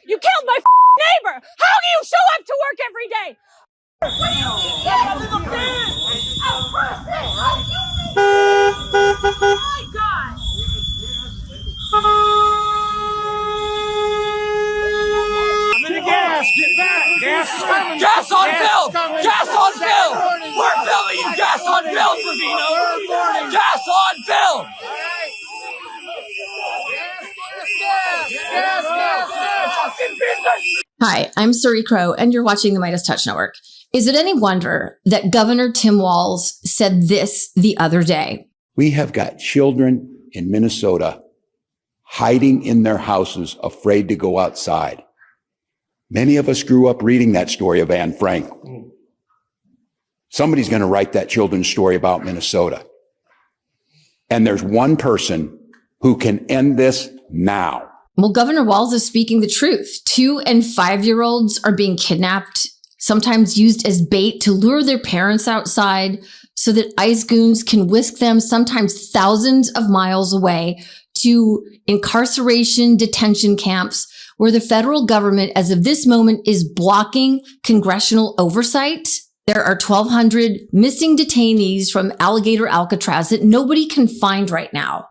You killed my neighbor. How do you show up to work every day? My God. I'm in the gas. Get back. Gas is coming. Gas on film. Gas on film. We're filming you. Gas on film, Trevino. Gas on film. Hi, I'm Suri Crowe, and you're watching the Meidas Touch Network. Is it any wonder that Governor Tim Walz said this the other day? We have got children in Minnesota hiding in their houses, afraid to go outside. Many of us grew up reading that story of Anne Frank. Somebody's going to write that children's story about Minnesota. And there's one person who can end this now. Well, Governor Walz is speaking the truth. 2- and 5-year-olds are being kidnapped, sometimes used as bait to lure their parents outside so that ICE goons can whisk them sometimes thousands of miles away to incarceration detention camps where the federal government, as of this moment, is blocking congressional oversight. There are 1,200 missing detainees from Alligator Alcatraz that nobody can find right now.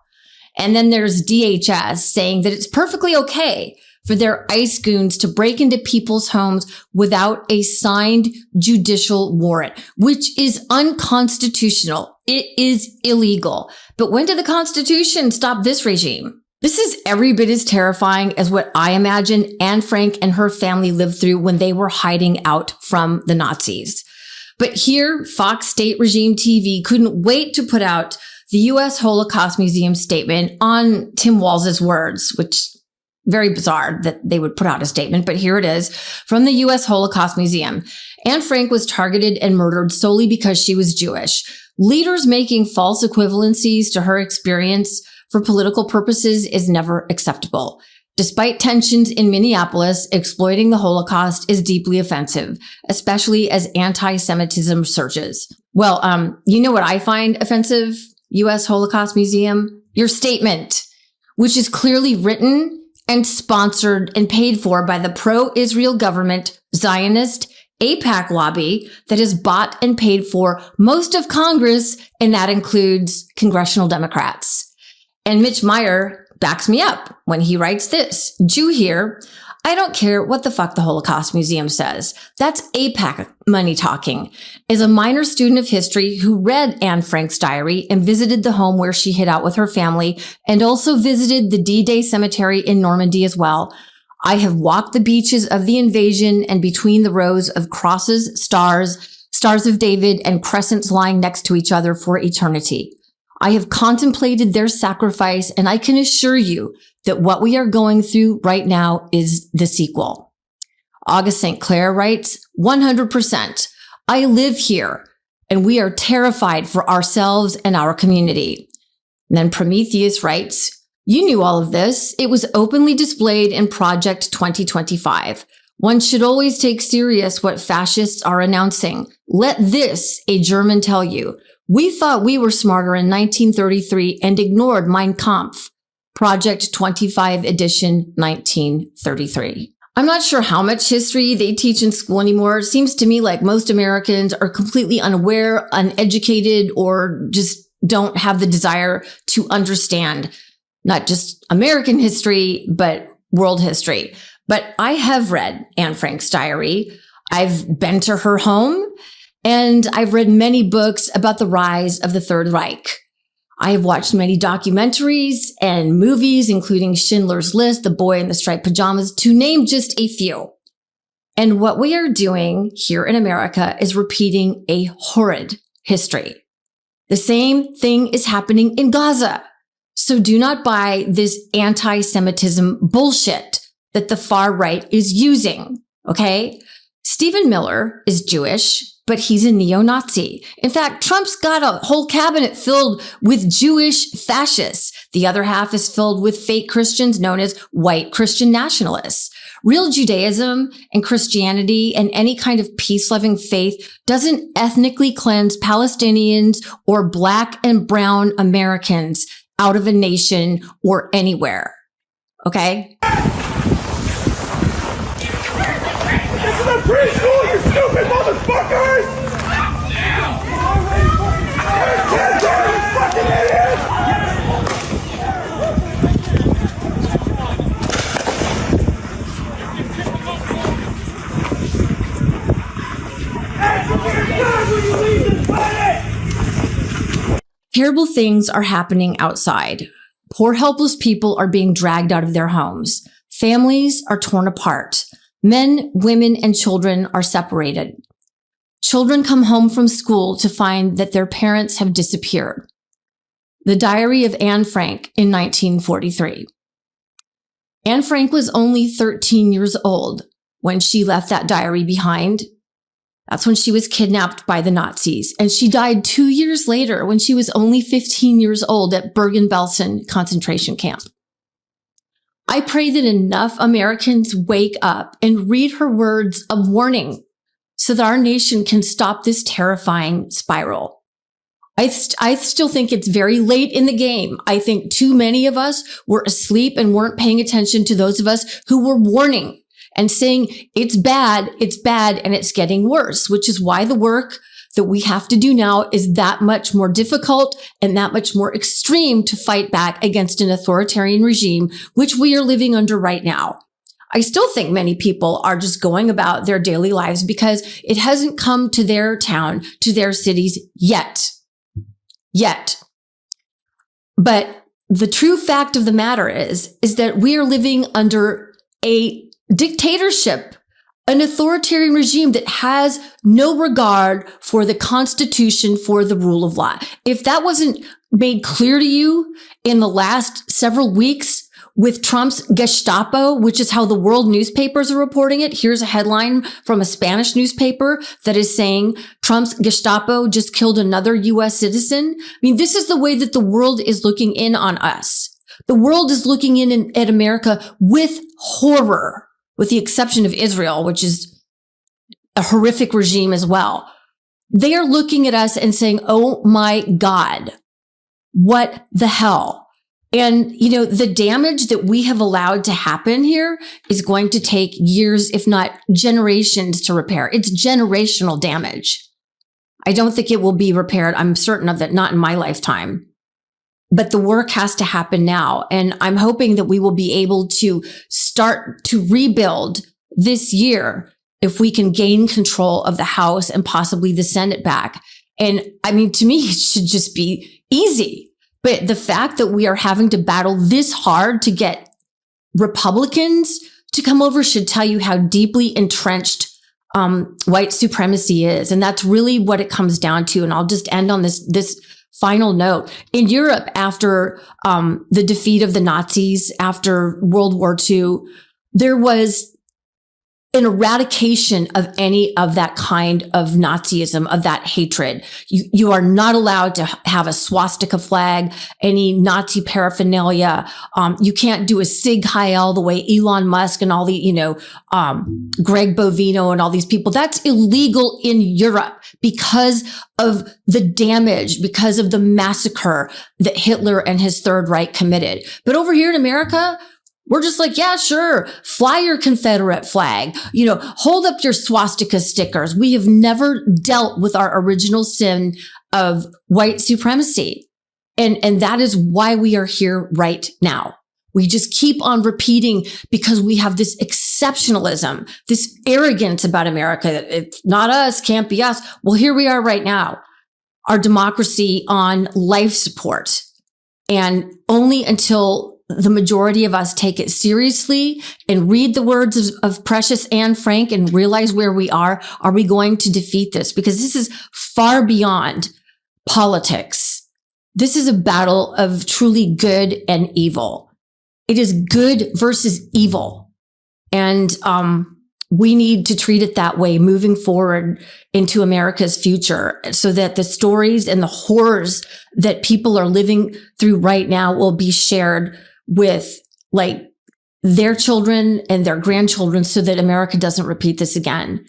And then there's DHS saying that it's perfectly okay for their ICE goons to break into people's homes without a signed judicial warrant, which is unconstitutional. It is illegal. But when did the Constitution stop this regime? This is every bit as terrifying as what I imagine Anne Frank and her family lived through when they were hiding out from the Nazis. But here, Fox State Regime TV couldn't wait to put out the U.S. Holocaust Museum statement on Tim Walz's words, which very bizarre that they would put out a statement, but here it is from the U.S. Holocaust Museum. Anne Frank was targeted and murdered solely because she was Jewish. Leaders making false equivalencies to her experience for political purposes is never acceptable. Despite tensions in Minneapolis, exploiting the Holocaust is deeply offensive, especially as anti-Semitism surges. Well, you know what I find offensive, U.S. Holocaust Museum? Your statement, which is clearly written and sponsored and paid for by the pro-Israel government, Zionist, AIPAC lobby that has bought and paid for most of Congress, and that includes congressional Democrats. And Mitch Meyer backs me up when he writes this. Jew here, I don't care what the fuck the Holocaust Museum says. That's AIPAC money talking. As a minor student of history who read Anne Frank's diary and visited the home where she hid out with her family and also visited the D-Day cemetery in Normandy as well, I have walked the beaches of the invasion and between the rows of crosses, stars of David, and crescents lying next to each other for eternity. I have contemplated their sacrifice, and I can assure you that what we are going through right now is the sequel. August St. Clair writes, 100%. I live here, and we are terrified for ourselves and our community. And then Prometheus writes, you knew all of this. It was openly displayed in Project 2025. One should always take serious what fascists are announcing. Let this, a German, tell you. We thought we were smarter in 1933 and ignored Mein Kampf. Project 25 edition 1933. I'm not sure how much history they teach in school anymore. It seems to me like most Americans are completely unaware, uneducated, or just don't have the desire to understand not just American history, but world history. But I have read Anne Frank's diary. I've been to her home. And I've read many books about the rise of the Third Reich. I have watched many documentaries and movies, including Schindler's List, The Boy in the Striped Pajamas, to name just a few. And what we are doing here in America is repeating a horrid history. The same thing is happening in Gaza. So do not buy this anti-Semitism bullshit that the far right is using, okay? Stephen Miller is Jewish, but he's a neo-Nazi. In fact, Trump's got a whole cabinet filled with Jewish fascists. The other half is filled with fake Christians known as white Christian nationalists. Real Judaism and Christianity and any kind of peace-loving faith doesn't ethnically cleanse Palestinians or Black and brown Americans out of a nation or anywhere. Okay? to the preschool, you stupid motherfuckers! Kids are you fucking idiots! Terrible things are happening outside. Poor, helpless people are being dragged out of their homes. Families are torn apart. Men, women, and children are separated. Children come home from school to find that their parents have disappeared. The Diary of Anne Frank in 1943. Anne Frank was only 13 years old when she left that diary behind. That's when she was kidnapped by the Nazis, and she died 2 years later when she was only 15 years old at Bergen-Belsen concentration camp. I pray that enough Americans wake up and read her words of warning so that our nation can stop this terrifying spiral. I still think it's very late in the game. I think too many of us were asleep and weren't paying attention to those of us who were warning and saying it's bad, and it's getting worse, which is why the work that we have to do now is that much more difficult and that much more extreme to fight back against an authoritarian regime, which we are living under right now. I still think many people are just going about their daily lives because it hasn't come to their town, to their cities yet. But the true fact of the matter is that we are living under a dictatorship, an authoritarian regime that has no regard for the Constitution, for the rule of law. If that wasn't made clear to you in the last several weeks with Trump's Gestapo, which is how the world newspapers are reporting it. Here's a headline from a Spanish newspaper that is saying Trump's Gestapo just killed another U.S. citizen. I mean, this is the way that the world is looking in on us. The world is looking in at America with horror, with the exception of Israel, which is a horrific regime as well. They are looking at us and saying, oh my God, what the hell? And, you know, the damage that we have allowed to happen here is going to take years, if not generations, to repair. It's generational damage. I don't think it will be repaired. I'm certain of that, not in my lifetime. But the work has to happen now. And I'm hoping that we will be able to start to rebuild this year if we can gain control of the House and possibly the Senate back. And I mean, to me, it should just be easy. But the fact that we are having to battle this hard to get Republicans to come over should tell you how deeply entrenched white supremacy is. And that's really what it comes down to. And I'll just end on this final note. In Europe, after the defeat of the Nazis, after World War II, there was an eradication of any of that kind of Nazism, of that hatred. You are not allowed to have a swastika flag, any Nazi paraphernalia. You can't do a Sig Heil the way Elon Musk and all the, Greg Bovino and all these people. That's illegal in Europe because of the damage, because of the massacre that Hitler and his Third Reich committed. But over here in America, we're just like, yeah, sure. Fly your Confederate flag, hold up your swastika stickers. We have never dealt with our original sin of white supremacy. And that is why we are here right now. We just keep on repeating because we have this exceptionalism, this arrogance about America that it's not us, can't be us. Well, here we are right now, our democracy on life support. And only until the majority of us take it seriously and read the words of precious Anne Frank and realize where we are we going to defeat this? Because this is far beyond politics. This is a battle of truly good and evil. It is good versus evil. And we need to treat it that way moving forward into America's future so that the stories and the horrors that people are living through right now will be shared with their children and their grandchildren so that America doesn't repeat this again.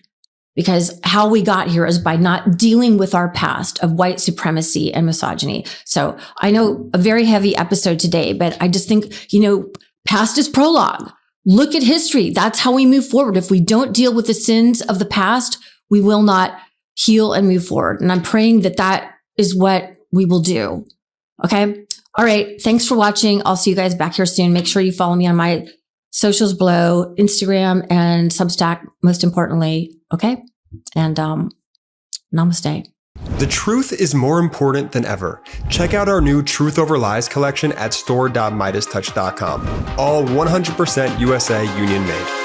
Because how we got here is by not dealing with our past of white supremacy and misogyny. So I know a very heavy episode today, but I just think, past is prologue. look at history. That's how we move forward. If we don't deal with the sins of the past, we will not heal and move forward. And I'm praying that that is what we will do. Okay. All right. Thanks for watching. I'll see you guys back here soon. Make sure you follow me on my socials below, Instagram and Substack, most importantly. Okay. And namaste. The truth is more important than ever. Check out our new Truth Over Lies collection at store.meidastouch.com. All 100% USA union made.